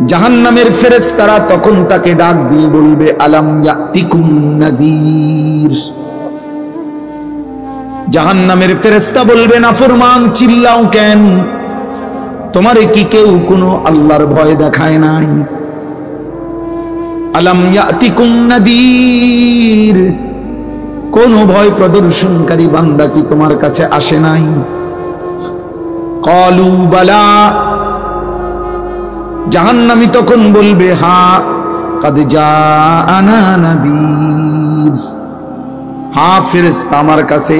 জাহান্নামের ফেরেশতারা তখন তাকে ডাক দিয়ে বলবে আলাম ইয়াতিকুম নাযীর। জাহান্নামের ফেরেশতা বলবে নাফরমান চিল্লাও কেন, তোমারে কি কেউ কোনো আল্লাহর ভয় দেখায় নাই? আলাম ইয়াতিকুম নাযীর, কোন ভয় প্রদর্শনকারী বান্দা কি তোমার কাছে আসে নাই? ক্বালু বালা, জাহান্নামী তখন বলবে হ্যাঁ, কাদ জাআনা নাযীর, হ্যাঁ ফেরেশতা আমার কাছে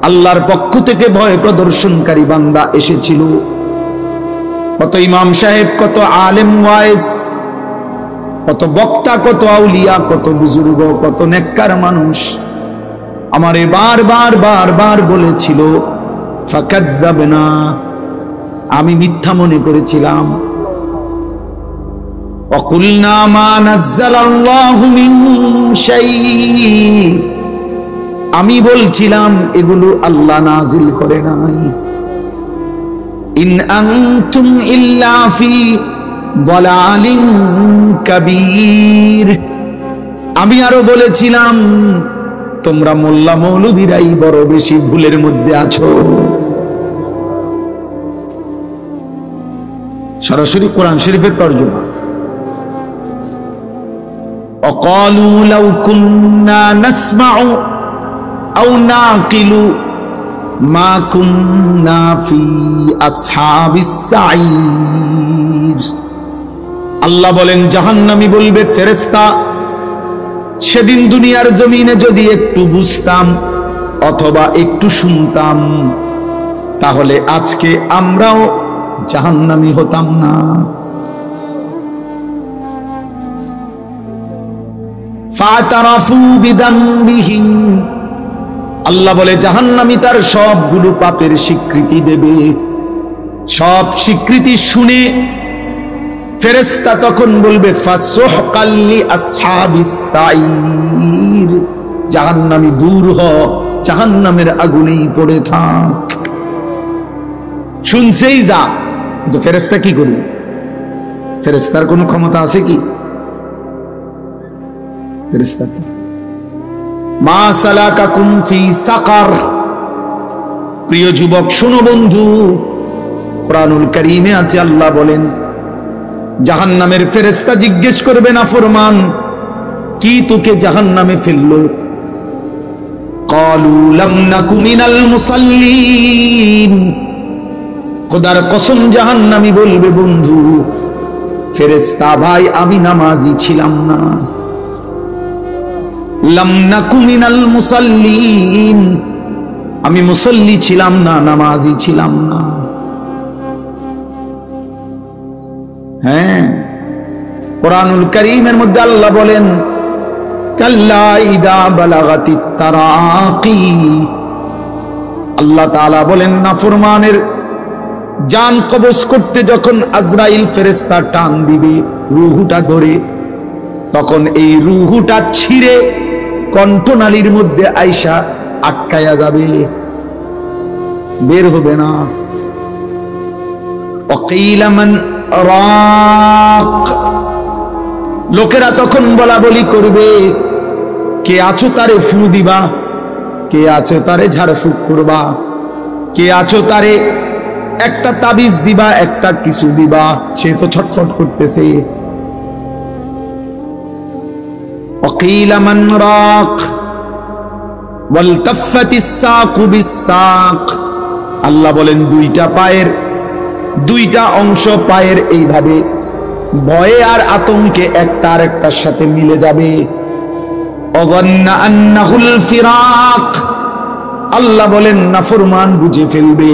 আল্লাহর পক্ষ থেকে ভয় প্রদর্শনকারী বান্দা এসেছিল। কত ইমাম সাহেব, কত আলেম ওয়াইজ, কত বক্তা, কত আউলিয়া, কত বুজুর্গ, কত নেককার মানুষ আমারে বারবার বারবার বলেছিল ফাকাযযাবনা, আমি মিথ্যা মনে করেছিলাম। ওয়াকুলনা মা নাযালাল্লাহু মিন শাইই, আমি বলছিলাম এগুলো আল্লাহ নাজিল করে নাই। ইন আনতুম ইল্লা ফি দালালিন কাবীর, আমি আরো বলেছিলাম তোমরা মোল্লা মৌলবীরাই বড় বেশি ভুলের মধ্যে আছো। সরাসরি কোরআন শরীফের তরজমা। وقالوا لو كنا نسمع أو نعقل ما كنا في أصحاب السعير। আল্লাহ বলেন জাহান্নামী বলবে ফেরেশতা, সেদিন দুনিয়ার জমিনে যদি একটু বুঝতাম অথবা একটু শুনতাম তাহলে আজকে আমরাও জাহান্নামী হতাম না। ফাতারাফু বিদামবিহিম, আল্লাহ বলে জাহান্নামী তার সবগুলো পাপের স্বীকৃতি দেবে। সব স্বীকৃতি শুনে ফেরেশতা তখন বলবে ফাসুহকাল লি আসহাবিস সাইর, জাহান্নামী দূর হ, জাহান্নামের আগুনেই পড়ে থাক। শুনছেই যা, কিন্তু ফেরেশতা কি করবে? ফেরেশতার কোনো ক্ষমতা আছে কি? ফেরেশতা কি? মা সালাকাকুম ফি সাকার। প্রিয় যুবক শোনো বন্ধু, কুরআনুল কারীমে আছে আল্লাহ বলেন জাহান্নামের ফেরেশতা জিজ্ঞেস করবে নাফরমান, কি তোকে জাহান্নামে ফেললো? ক্বালু লাম নাকু মিনাল মুসাল্লিন, খোদার কসম জাহান্নামী বলবে বন্ধু ফেরেশতা ভাই আমি নামাজি ছিলাম না। লাম নাকু মিনাল মুসাল্লিন, আমি মুসল্লি ছিলাম না, নামাজি ছিলাম না। হ্যাঁ, কুরআনুল কারীমের মধ্যে আল্লাহ বলেন কাল্লা ইদা বালাগাতিত তারাকি, আল্লাহ তাআলা বলেন নাফরমানের জান কবজ করতে যখন আজরাইল ফেরেশতা টান দিবে রূহটা ধরে, তখন এই রূহটা ছিঁড়ে কণ্ঠনালীর মধ্যে আইসা আটকায়া যাবে, বের হবে না। ওয়াকিলা মান রাক, লোকেরা তখন বলা বলি করবে কে আছো তারে ফু দিবা, কে আছো তারে ঝাড়ফুঁক করবা, কে আছো তারে একটা তাবিজ দিবা, একটা কিছু দিবা, সে তো ছটফট করতেছে। ওয়াকিলা মান রাক ওয়ালতাফাতিস সাকু বিসাক, আল্লাহ বলেন দুইটা পায়ের দুইটা অংশ পায়ের এইভাবে ভয়ে আর আতঙ্কে একটা আরেকটার সাথে মিলে যাবে। অগন্না আন্নাহুল ফিরাক, আল্লাহ বলেন নাফরমান বুঝে ফেলবে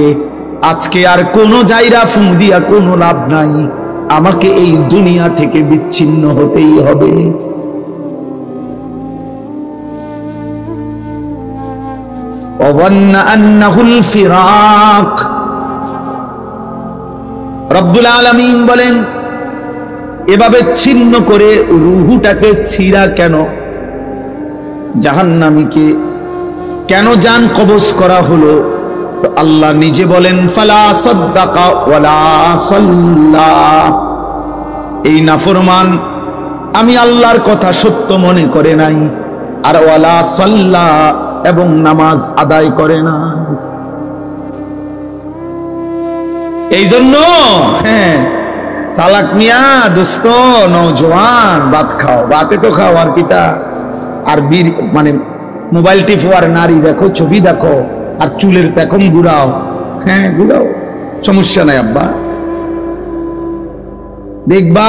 আজকে আর কোনো জায়গা ফুঁ দিয়া কোনো লাভ নাই, আমাকে এই দুনিয়া থেকে বিচ্ছিন্ন হতেই হবে। অগন্না আন্নাহুল ফিরাক, রব্বুল আলামিন বলেন এভাবে ছিন্ন করে রূহটাকে ছিঁড়া কেন, জাহান্নামীকে কেন জান কবজ করা হলো? তো আল্লাহ নিজে বলেন ফালা সাদ্দাকা ওয়ালা সাল্লা, এই নাফরমান আমি আল্লাহর কথা সত্য মনে করে নাই, আর ওয়ালা সাল্লা এবং নামাজ আদায় করে না। এই জন্য হ্যাঁ, চালাক মিয়া দোস্ত নওজোয়ান, ভাত খাও, ভাতে তো খাও আর কিতা, আর বীর মানে মোবাইল টিপো আর নারী দেখো, ছবি দেখো, আর চুলের পেখম ঘুরাও। হ্যাঁ ঘুরাও, সমস্যা নাই আব্বা, দেখবা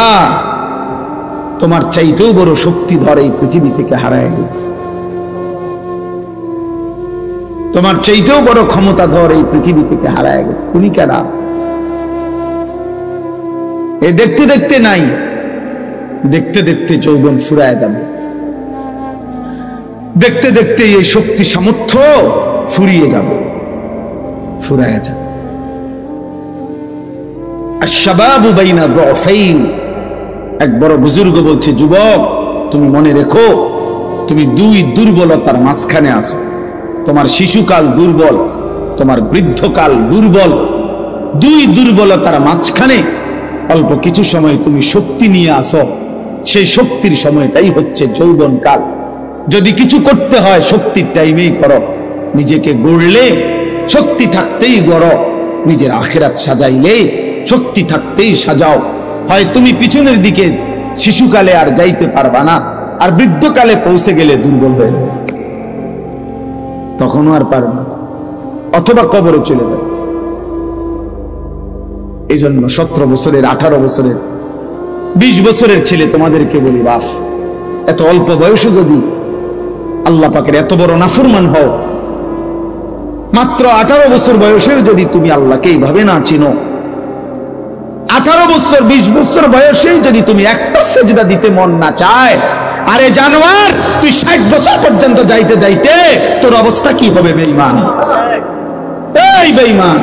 তোমার চাইতেও বড় শক্তিধর এই পৃথিবী থেকে হারায় গেছে, তোমার চাইতেও বড় ক্ষমতাধর এই পৃথিবী থেকে হারায় গেছে। তুমি কেনা এই দেখতে দেখতে নাই, দেখতে দেখতে যৌবন ফুরায় যাবে, দেখতে দেখতে এই শক্তি সামর্থ্য ফুরিয়ে যাবে, ফুরায় যাবে। আশ-শাবাবু বাইনা দু'ফাইন, এক বড় বুজুর্গ বলছে, যুবক তুমি মনে রেখো, তুমি দুই দুর্বলতার মাঝখানে আছো। তোমার শিশুকাল দুর্বল, তোমার বৃদ্ধকাল দুর্বল, দুই দুর্বলতার মাঝখানে অল্প কিছু সময় তুমি শক্তি নিয়ে আসো। সেই শক্তির সময়টাই হচ্ছে যৌবনকাল। যদি কিছু করতে হয় শক্তির টাইমেই করো, নিজেকে গড়লে শক্তি থাকতেই গড়ো, নিজের আখিরাত সাজাইলে শক্তি থাকতেই সাজাও। হয় তুমি পিছনের দিকে শিশুকালে আর যাইতে পারবা না, আর বৃদ্ধকালে পৌঁছে গেলে দুর্বল হয়ে যাবে, তখনও আর পারবে না, অথবা কবরে চলে যাবে। এই জন্য 17 বছরের, 18 বছরের, 20 বছরের ছেলে তোমাদেরকে বলি, বাপ এত অল্প বয়সে যদি আল্লাহ পাকের এত বড় নাফরমান হও, মাত্র 18 বছর বয়সেও যদি তুমি আল্লাহকে এইভাবে না চিনো, 18 বছর 20 বছর বয়সেই যদি তুমি একটা সেজদা দিতে মন না চায়, আরে জানোয়ার তুই 60 বছর পর্যন্ত যাইতে যাইতে তোর অবস্থা কি হবে? বেঈমান, এই বেঈমান,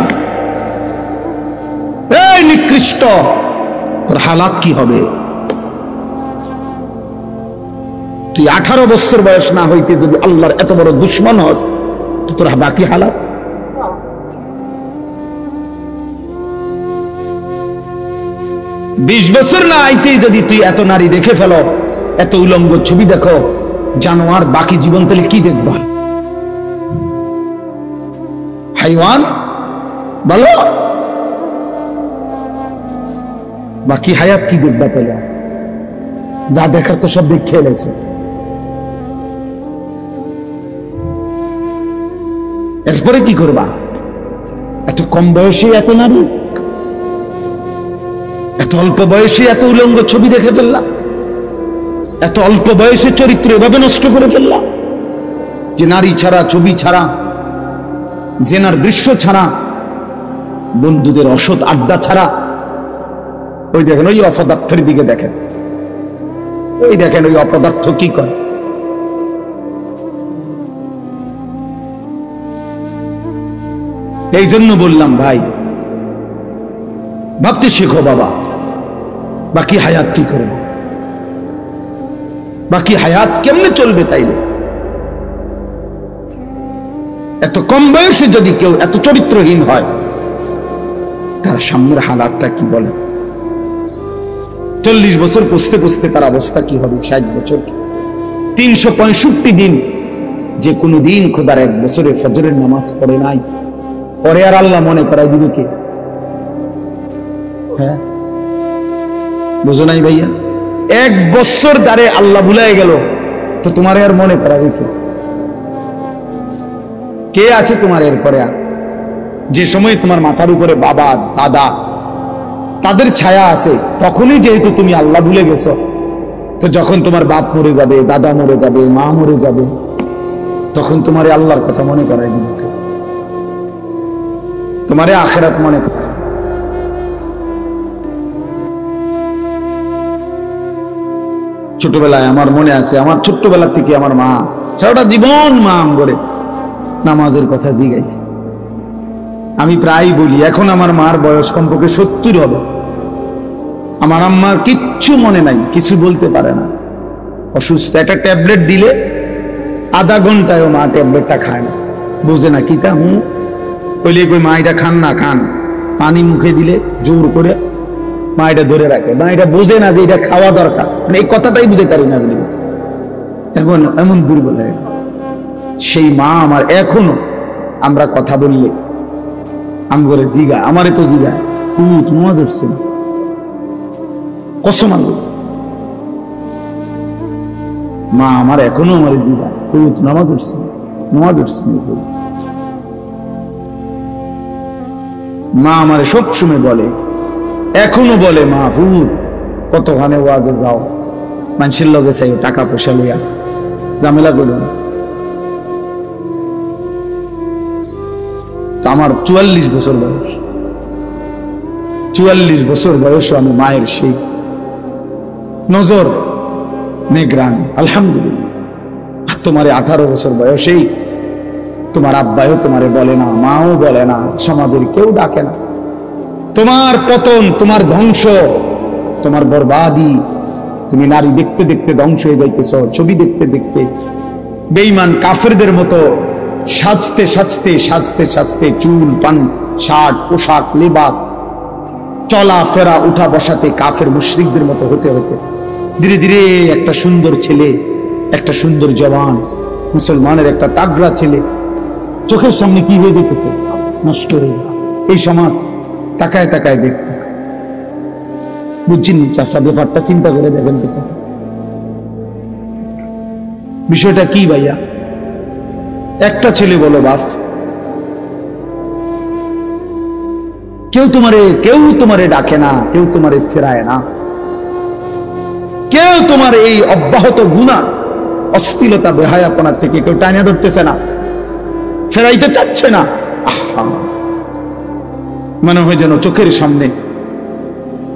এই নিকৃষ্ট, তোর হালাত কি হবে? তুই 18 বছর বয়স না হইতে যদি আল্লাহর এত বড় দুশ্মন হস, তো তোর বাকি হালাত। বিশ বছর না আইতেই যদি তুই এত নারী দেখে ফেলো, এত উলঙ্গ ছবি দেখো, জানোয়ার, বাকি জীবন তাহলে কি দেখবা? হাইওয়ান বলো, বাকি হায়াত কি দেখবা? তাহলে যা দেখার তো সব দেখে এলেছে। এরপরে কি করবা? এত কম বয়সে এত নারী, এত অল্প বয়সে এত উলঙ্গ ছবি দেখে ফেললা, এত অল্প বয়সে চরিত্র এভাবে নষ্ট করে ফেললা যে নারী ছাড়া, ছবি ছাড়া, জেনার দৃশ্য ছাড়া, বন্ধুদের অসৎ আড্ডা ছাড়া। ওই দেখেন ওই অপদার্থের দিকে দেখেন, ওই দেখেন ওই অপদার্থ কি করে। এই জন্য বললাম ভাই, ভাবতে শেখো বাবা, বাকি হায়াত কি করবে, বাকি হায়াত কেমনে চলবে? তাইলে এত কম বয়সে যদি কেউ এত চরিত্রহীন হয়, তার সামনের হালাতটা কি বলে? 40 বছর পুষতে পুষতে তার অবস্থা কি হবে? 60 বছর, 365 দিন, যে কোনো দিন খোদার 1 বছরে ফজরের নামাজ পড়ে নাই, পরে আর আল্লাহ মনে করাই দিবে কে? হ্যাঁ, বুঝো নাই ভাইয়া? 1 বছর যারে আল্লাহ ভুলাই গেল, তো তোমার আর মনে করাবে কে? কে আছে তোমার এরপরে? আর যে সময় তোমার মাথার উপরে বাবা দাদা তাদের ছায়া আছে, তখনই যেহেতু তুমি আল্লাহ ভুলে গেছো, তো যখন তোমার বাপ মরে যাবে, দাদা মরে যাবে, মা মরে যাবে, তখন তোমারে আল্লাহর কথা মনে করাই দিবে কে? তোমারে আখিরাত মনে করায়। ছোটবেলায় আমার মনে আছে, আমার ছোট্টবেলা থেকে আমার মা সারাটা জীবন মা করে নামাজের কথা জিগাইছে। আমি প্রায় বলি, এখন আমার মার বয়স কমপক্ষে 70 হবে, আমার আম্মার কিচ্ছু মনে নাই, কিছু বলতে পারে না, অসুস্থ। একটা ট্যাবলেট দিলে আধা ঘন্টায় মা ট্যাবলেটটা খায় না, বোঝে না কি তা। কইলে কই মা এটা খান না, খান। পানি মুখে দিলে জোর করে মা এটা ধরে রাখে, মা এটা বোঝে না যে এটা খাওয়া দরকার, মানে এই কথাটাই বুঝে পারি না। এখন এমন দুর্বল হয়ে গেছে সেই মা আমার। এখনো আমরা কথা বললে আমি বলে জিগা, আমারে তো জিগা তোমার ধরছে কসম আল্লাহ, মা আমার এখনো আমার জিগা ফুট নামাজ উঠছে, নামাজ উঠছে। মা আমারে সব সময় বলে, এখনো বলে, মা ফুট কতখানে ওয়াজে যাও, মানুষের লগে চাই টাকা পয়সা লইয়া ঝামেলা করো না। আমার 44 বছর বয়স, 44 বছর বয়স আমি মায়ের সেই নজর নেগ্রানি আলহামদুলিল্লাহ। আর তোমার 18 বছর বয়সেই তোমার আব্বাও তোমারে বলে না, মাও বলে না, সমাজের কেউ ডাকে না। তোমার পতন, তোমার ধ্বংস, তোমার বরবাদি, তুমি নারী দেখতে দেখতে ধ্বংস হয়ে যাইতেছ, ছবি দেখতে দেখতে বেঈমান কাফেরদের মতো সাজতে সাজতে সাজতে সাজতে, চুল পান শার্ট পোশাক লেবাস চলা ফেরা উঠা বসাতে কাফের মুশরিকদের মতো হতে হতে ধীরে ধীরে একটা সুন্দর ছেলে, একটা সুন্দর জওয়ান মুসলমানের একটা তাগড়া ছেলে চোখের সামনে কি হয়ে যেতেছে, নষ্ট হয়ে। এই সমাজ তাকায় তাকায় দেখতেছে। বুঝছেন চাষা, ব্যাপারটা চিন্তা করে দেখেন তো চাষা, বিষয়টা কি ভাইয়া? একটা ছেলে বলো বাপ, কেউ তোমারে ডাকে না, কেউ তোমারে ফেরায় না, কেউ তোমার এই অব্যাহত গুনাহ অশ্লীলতা বেহায়াপনা থেকে কেউ টানিয়ে ধরতেছে না, ফেরাইতে চাচ্ছে না। মনে হয় যেন চোখের সামনে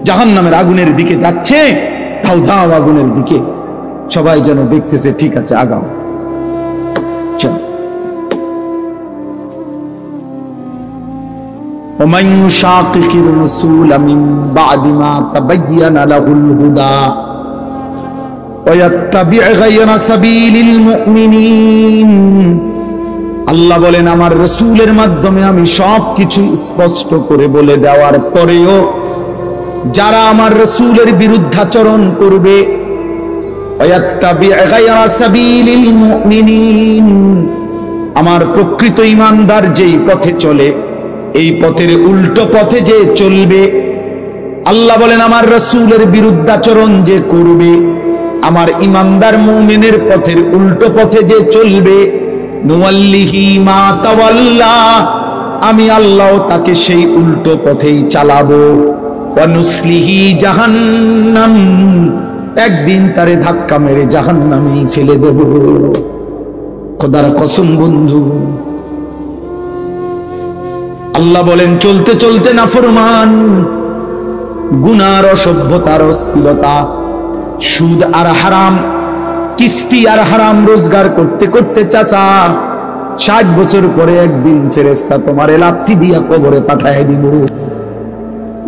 জাহান্নামের আগুনের দিকে যাচ্ছে, ধাও ধাও আগুনের দিকে, সবাই যেন দেখতেছে ঠিক আছে আগাও। ومن يشاقق الرسول من بعد ما تبين له الهدى ويتبع غير سبيل المؤمنين, আল্লাহ বলেন আমার রাসূলের মাধ্যমে আমি সবকিছু স্পষ্ট করে বলে দেওয়ার পরেও যারা আমার রাসূলের বিরুদ্ধাচরণ করবে, ওয়াত্তাবি গায়রা সাবিলিল মুমিনিন, আমার প্রকৃত ঈমানদার যেই পথে চলে এই পথের উল্টো পথে যে চলবে, আল্লাহ বলেন আমার রাসূলের বিরুদ্ধাচরণ যে করবে, আমার ঈমানদার মুমিনের পথের উল্টো পথে যে চলবে, নুওয়াল্লিহি মা তাওয়াল্লা, আমি আল্লাহ তাকে সেই উল্টো পথেই চালাবো, ওয়া নুসলিহি জাহান্নাম, একদিন তারে ধাক্কা মেরে জাহান্নামে ফেলে দেব। খোদার কসম বন্ধু, আল্লাহ বলেন চলতে চলতে নাফরমান, গুনার অসভ্যতার অশ্লীলতা, সুদ আর হারাম, কিস্তি আর হারাম রোজগার করতে করতে চাচা 60 বছর পরে একদিন ফেরেশতা তোমারে লাথি দিয়া কবরে পাঠায় দিব,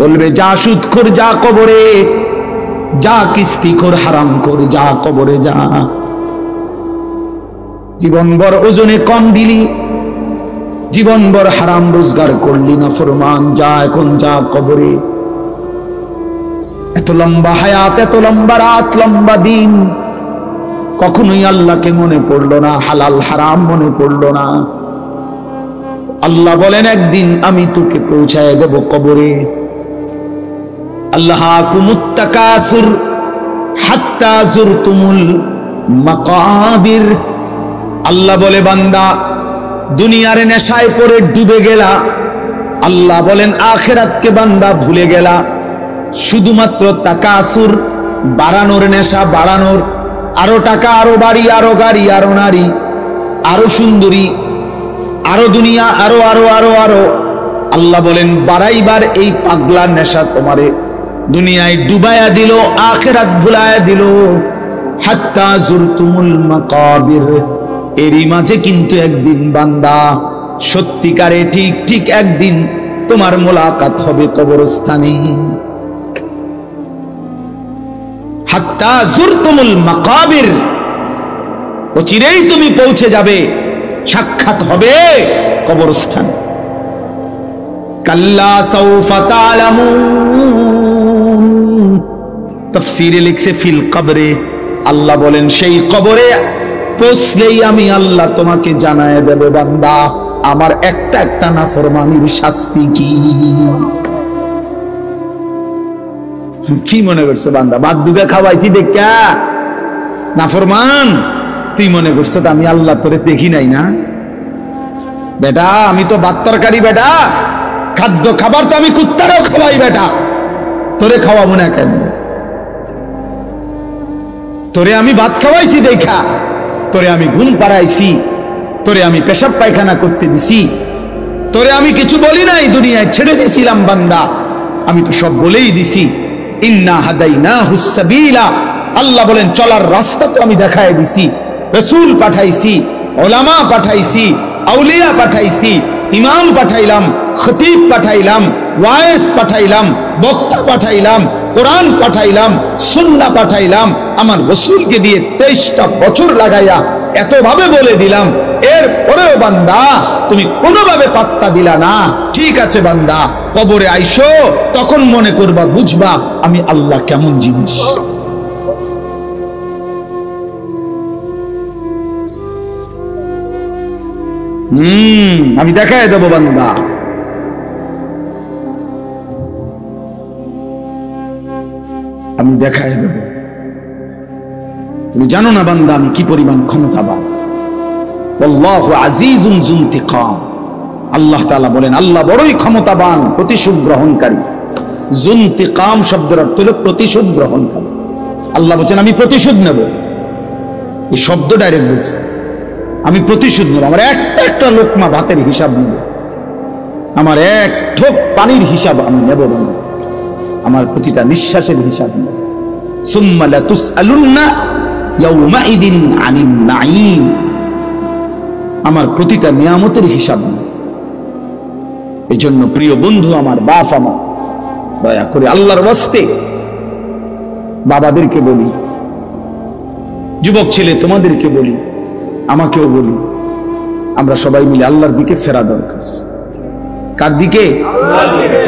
বলবে যা সুদখোর যা কবরে, যা কিস্তিখোর হারামখোর যা কবরে যা। জীবনভর ওজনে কম দিলি, জীবনভর হারাম রোজগার করলি না ফরমান, যা এখন যা কবরে। এত লম্বা হায়াত, এত লম্বা রাত, লম্বা দিন, কখনোই আল্লাহকে মনে পড়লো না, হালাল হারাম মনে পড়লো না। আল্লাহ বলেন একদিন আমি তোকে পৌঁছায় দেব কবরে। আল্লাহাকুমুত তাকাসুর হাত্তা যুরতুমুল মাকাবির, আল্লাহ বলে বান্দা দুনিয়ার নেশায় পড়ে ডুবে গেলা, আল্লাহ বলেন আখিরাতকে বান্দা ভুলে গেলা। শুধুমাত্র তাকাসুর, বাড়ানোর নেশা, বাড়ানোর, আরো টাকা, আরো বাড়ি, আরো গাড়ি, আরো নারী, আরো সুন্দরী, আরো দুনিয়া, আরো আরো আরো আরো। আল্লাহ বলেন বাড়াইবার এই পাগলা নেশা তোমারে দুনিয়ায় ডুবায়া দিল, আখিরাত ভুলায়া দিল। হাত্তা যুরতুমুল মাকাবির, এরই মাঝে কিন্তু একদিন বান্দা সত্যিকারে ঠিক ঠিক একদিন তোমার মোলাকাত হবে কবরস্থানে। হাত্তা যুরতুমুল মাকাবির, অচিরেই তুমি পৌঁছে যাবে, সাক্ষাৎ হবে কবরস্থান। কাল্লা সাউফা তা'লামুন, তাফসীরে লিখছে ফিল কবরে, আল্লাহ বলেন সেই কবরে পৌঁছলেই আমি আল্লাহ তোমাকে জানায় দেব বান্দা আমার একটা একটা নাফরমানির শাস্তি কি। কি মনে করছো বান্দা, ভাত দুগা খাওয়াইছি দেখা নাফরমান, তুই মনে করছো আমি আল্লাহ তোরে দেখি নাই না? বেটা আমি তো ভাত তরকারি, বেটা খাদ্য খাবার তো আমি কুত্তারও খাওয়াই, বেটা তোরে খাওয়াবো না কেন? তোরে আমি ভাত খাওয়াইছি দেখা, তোরে আমি ঘুম পাড়াইছি, তোরে আমি পেশাব পায়খানা করতে দিছি, তোরে আমি কিছু বলি নাই, দুনিয়ায় ছেড়ে দিছিলাম বান্দা, আমি তো সব বলেই দিছি। ইন্না হাদাইনাহুস সাবিলা, আল্লাহ বলেন চলার রাস্তা তো আমি দেখায় দিছি, রাসূল পাঠাইছি, উলামা পাঠাইছি, আউলিয়া পাঠাইছি, ইমাম পাঠাইলাম, খতিব পাঠাইলাম, ওয়াইজ পাঠাইলাম, বক্তা পাঠাইলাম, কোরআন পাঠাইলাম, সুন্নাহ পাঠাইলাম, আমার রাসূলকে দিয়ে 23টা বছর লাগাইয়া এতভাবে বলে দিলাম, এরপরেও বান্দা তুমি কোনোভাবে পাত্তা দিলা না। ঠিক আছে বান্দা, কবরে আইসো, তখন মনে করবা, বুঝবা আমি আল্লাহ কেমন জিনিস। আমি দেখায় দেব বান্দা। আমি দেখায় দেব, তুমি জানো না বান্দা আমি কি পরিমাণ ক্ষমতাবান। আল্লাহু আজিজুন যুনতিকাম, আল্লাহ তাআলা বলেন আল্লাহ বড়ই ক্ষমতাবান, প্রতিশোধ গ্রহণকারী। যুনতিকাম শব্দের অর্থ হলো প্রতিশোধ গ্রহণকারী। আল্লাহ বলেন আমি প্রতিশোধ নেব, এই শব্দ ডাইরেক্ট বলছে, আমি প্রতিশোধ নেব, আমার একটা একটা লোকমা ভাতের হিসাব নেব, আমার এক ঠোক পানির হিসাব আমি নেব বান্দা, আমার প্রতিটা নিঃশ্বাসের হিসাব নেব। সুম্মা লাতুসআলুন্না ইয়াউমাইদিন আনিন নাঈম, আমার প্রতিটা নিয়ামতের হিসাব নেব। এই জন্য প্রিয় বন্ধু আমার, বাপ আমার, দয়া করে আল্লাহর ওয়াস্তে বাবাদেরকে বলি, যুবক ছেলে তোমাদেরকে বলি, আমাকেও বলি, আমরা সবাই মিলে আল্লাহর দিকে ফেরা দরকার। কার দিকে? আল্লাহর দিকে।